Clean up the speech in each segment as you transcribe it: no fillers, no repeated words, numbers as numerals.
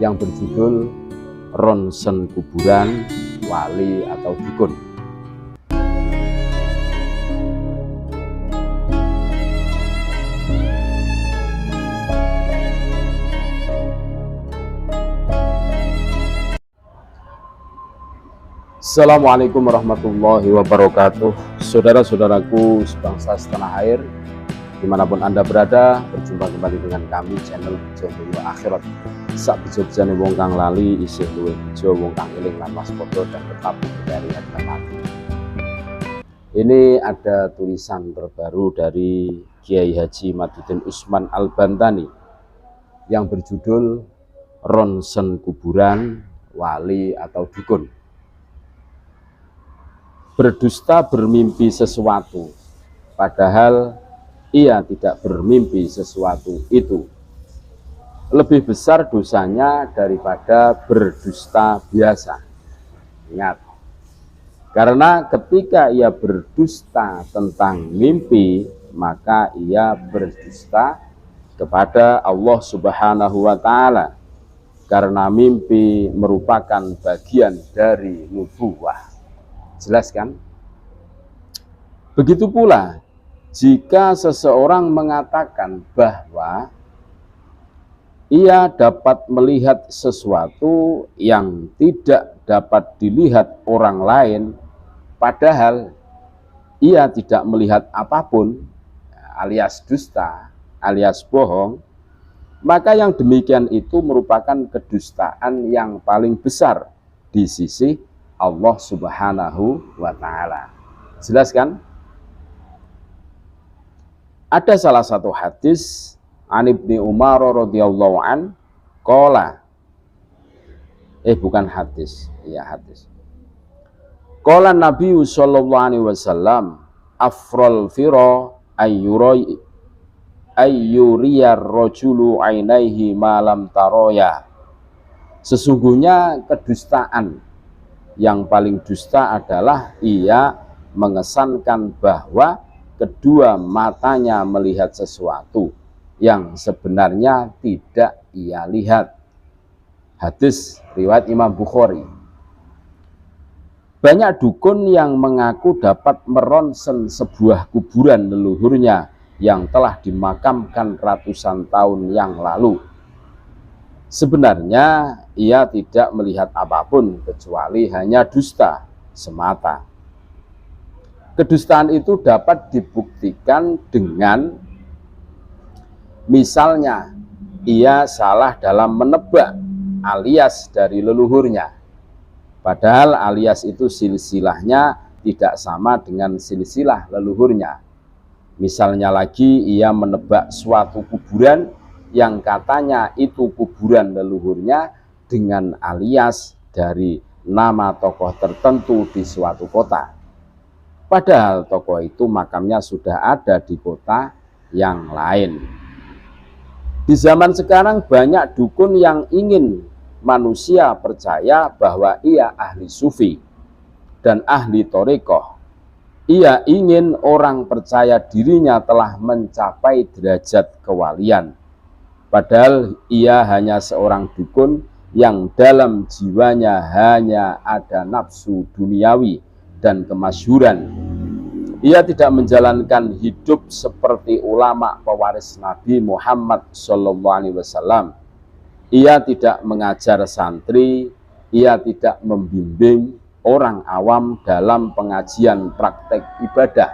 yang berjudul Ronsen Kuburan Wali atau Dukun. Assalamualaikum warahmatullahi wabarakatuh. Saudara-saudaraku sebangsa setanah air, dimanapun Anda berada, berjumpa kembali dengan kami channel Bejo Boyo Akhirat. Sak bejo bejane wong kang lali isih luwih bejo wong kang eling lan waspada dan tetap dari harga mati. Ini ada tulisan terbaru dari Kiai Haji Madudin Usman Al-Bantani yang berjudul Ronsen Kuburan Wali atau Dukun. Berdusta bermimpi sesuatu, padahal ia tidak bermimpi sesuatu itu. Lebih besar dosanya daripada berdusta biasa. Ingat, karena ketika ia berdusta tentang mimpi, maka ia berdusta kepada Allah Subhanahu wa Ta'ala, karena mimpi merupakan bagian dari nubuwah. Jelas kan? Begitu pula jika seseorang mengatakan bahwa ia dapat melihat sesuatu yang tidak dapat dilihat orang lain, padahal ia tidak melihat apapun, alias dusta, alias bohong, maka yang demikian itu merupakan kedustaan yang paling besar di sisi Allah Subhanahu wa Ta'ala. Jelas kan? Ada salah satu hadis an Ibni Umar radhiyallahu an qala, bukan hadis, hadis. Qala Nabi sallallahu alaihi wasallam afral fira ayyuriyar rajulu ainaihi malam taroya. Sesungguhnya kedustaan yang paling dusta adalah ia mengesankan bahwa kedua matanya melihat sesuatu yang sebenarnya tidak ia lihat. Hadis riwayat Imam Bukhari. Banyak dukun yang mengaku dapat meronsen sebuah kuburan leluhurnya yang telah dimakamkan ratusan tahun yang lalu. Sebenarnya ia tidak melihat apapun kecuali hanya dusta semata. Kedustaan itu dapat dibuktikan dengan misalnya ia salah dalam menebak alias dari leluhurnya, padahal alias itu silsilahnya tidak sama dengan silsilah leluhurnya. Misalnya lagi ia menebak suatu kuburan yang katanya itu kuburan leluhurnya dengan alias dari nama tokoh tertentu di suatu kota, padahal tokoh itu makamnya sudah ada di kota yang lain. Di zaman sekarang banyak dukun yang ingin manusia percaya bahwa ia ahli sufi dan ahli thariqah. Ia ingin orang percaya dirinya telah mencapai derajat kewalian, padahal ia hanya seorang dukun yang dalam jiwanya hanya ada nafsu duniawi dan kemasyhuran. Ia tidak menjalankan hidup seperti ulama pewaris Nabi Muhammad SAW. Ia tidak mengajar santri, ia tidak membimbing orang awam dalam pengajian praktek ibadah.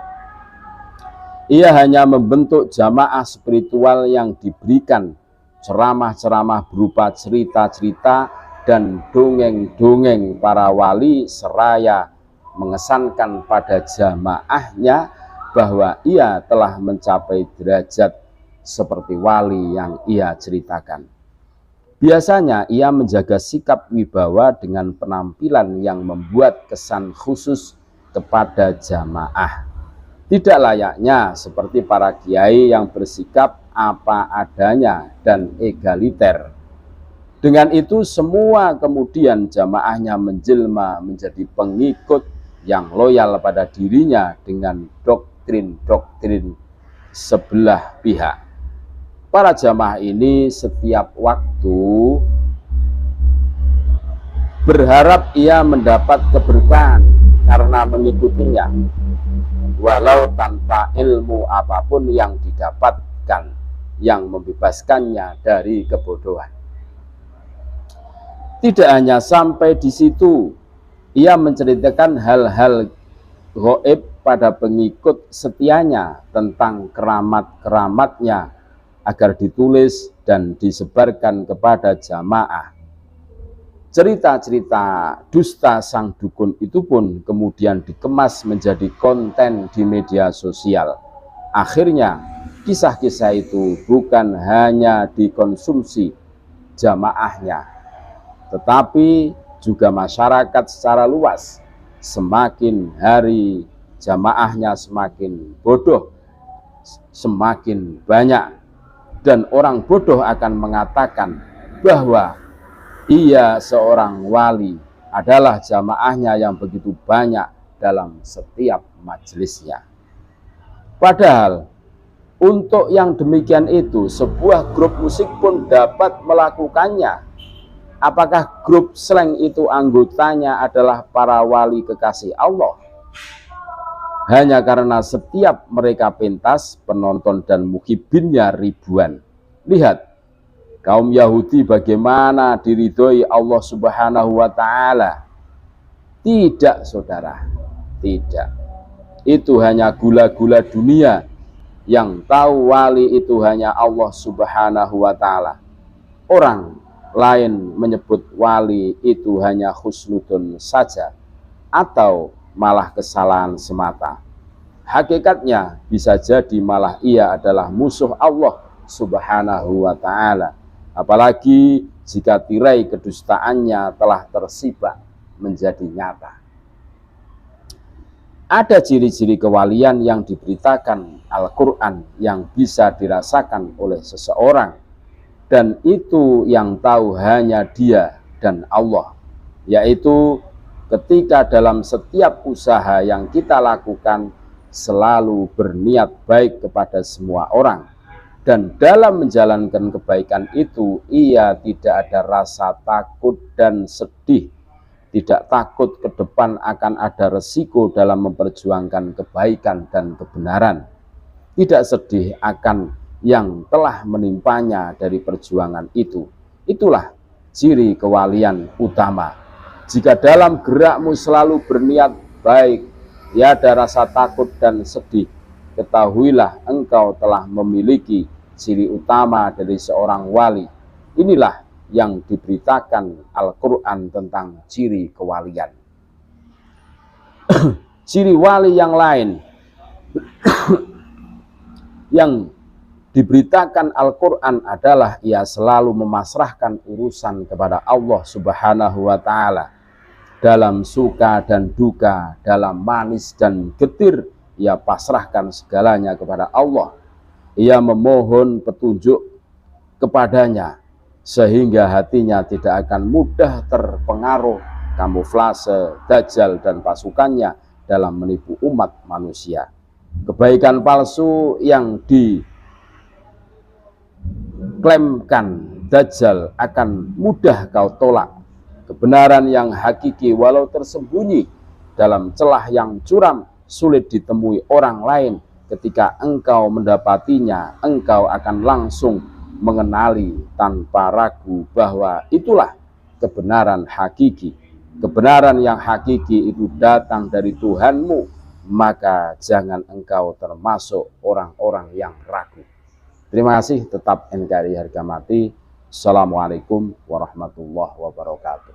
Ia hanya membentuk jamaah spiritual yang diberikan ceramah-ceramah berupa cerita-cerita dan dongeng-dongeng para wali, seraya mengesankan pada jamaahnya bahwa ia telah mencapai derajat seperti wali yang ia ceritakan. Biasanya ia menjaga sikap wibawa dengan penampilan yang membuat kesan khusus kepada jamaah. Tidak layaknya seperti para kiai yang bersikap apa adanya dan egaliter. Dengan itu semua kemudian jamaahnya menjelma menjadi pengikut yang loyal pada dirinya dengan doktrin-doktrin sebelah pihak. Para jamaah ini setiap waktu berharap ia mendapat keberkahan karena mengikutinya, walau tanpa ilmu apapun yang didapatkan yang membebaskannya dari kebodohan. Tidak hanya sampai di situ, ia menceritakan hal-hal gaib pada pengikut setianya tentang keramat-keramatnya agar ditulis dan disebarkan kepada jamaah. Cerita-cerita dusta sang dukun itu pun kemudian dikemas menjadi konten di media sosial. Akhirnya kisah-kisah itu bukan hanya dikonsumsi jamaahnya, tetapi juga masyarakat secara luas. Semakin hari jamaahnya semakin bodoh, semakin banyak, dan orang bodoh akan mengatakan bahwa ia seorang wali, adalah jamaahnya yang begitu banyak dalam setiap majelisnya. Padahal untuk yang demikian itu, sebuah grup musik pun dapat melakukannya. Apakah grup slang itu anggotanya adalah para wali kekasih Allah? Hanya karena setiap mereka pentas, penonton dan muhibinnya ribuan. Lihat kaum Yahudi bagaimana diridhoi Allah Subhanahu wa Ta'ala. Tidak, saudara, tidak. Itu hanya gula-gula dunia. Yang tahu wali itu hanya Allah Subhanahu wa Ta'ala. Orang lain menyebut wali itu hanya husnudun saja, atau malah kesalahan semata. Hakikatnya bisa jadi malah ia adalah musuh Allah Subhanahu wa Ta'ala. Apalagi jika tirai kedustaannya telah tersibak menjadi nyata. Ada ciri-ciri kewalian yang diberitakan Al-Quran yang bisa dirasakan oleh seseorang, dan itu yang tahu hanya dia dan Allah, yaitu ketika dalam setiap usaha yang kita lakukan selalu berniat baik kepada semua orang, dan dalam menjalankan kebaikan itu ia tidak ada rasa takut dan sedih, tidak takut ke depan akan ada resiko dalam memperjuangkan kebaikan dan kebenaran, tidak sedih akan yang telah menimpanya dari perjuangan itu. Itulah ciri kewalian utama. Jika dalam gerakmu selalu berniat baik, tiada rasa takut dan sedih, ketahuilah engkau telah memiliki ciri utama dari seorang wali. Inilah yang diberitakan Al-Quran tentang ciri kewalian. Ciri wali yang lain yang diberitakan Al-Quran adalah ia selalu memasrahkan urusan kepada Allah Subhanahu wa Ta'ala. Dalam suka dan duka, dalam manis dan getir, ia pasrahkan segalanya kepada Allah. Ia memohon petunjuk kepadanya, sehingga hatinya tidak akan mudah terpengaruh kamuflase Dajjal dan pasukannya dalam menipu umat manusia. Kebaikan palsu yang diklaimkan Dajjal akan mudah kau tolak. Kebenaran yang hakiki walau tersembunyi dalam celah yang curam sulit ditemui orang lain. Ketika engkau mendapatinya, engkau akan langsung mengenali tanpa ragu bahwa itulah kebenaran hakiki. Kebenaran yang hakiki itu datang dari Tuhanmu, maka jangan engkau termasuk orang-orang yang ragu. Terima kasih, tetap NKRI harga mati. Assalamualaikum warahmatullahi wabarakatuh.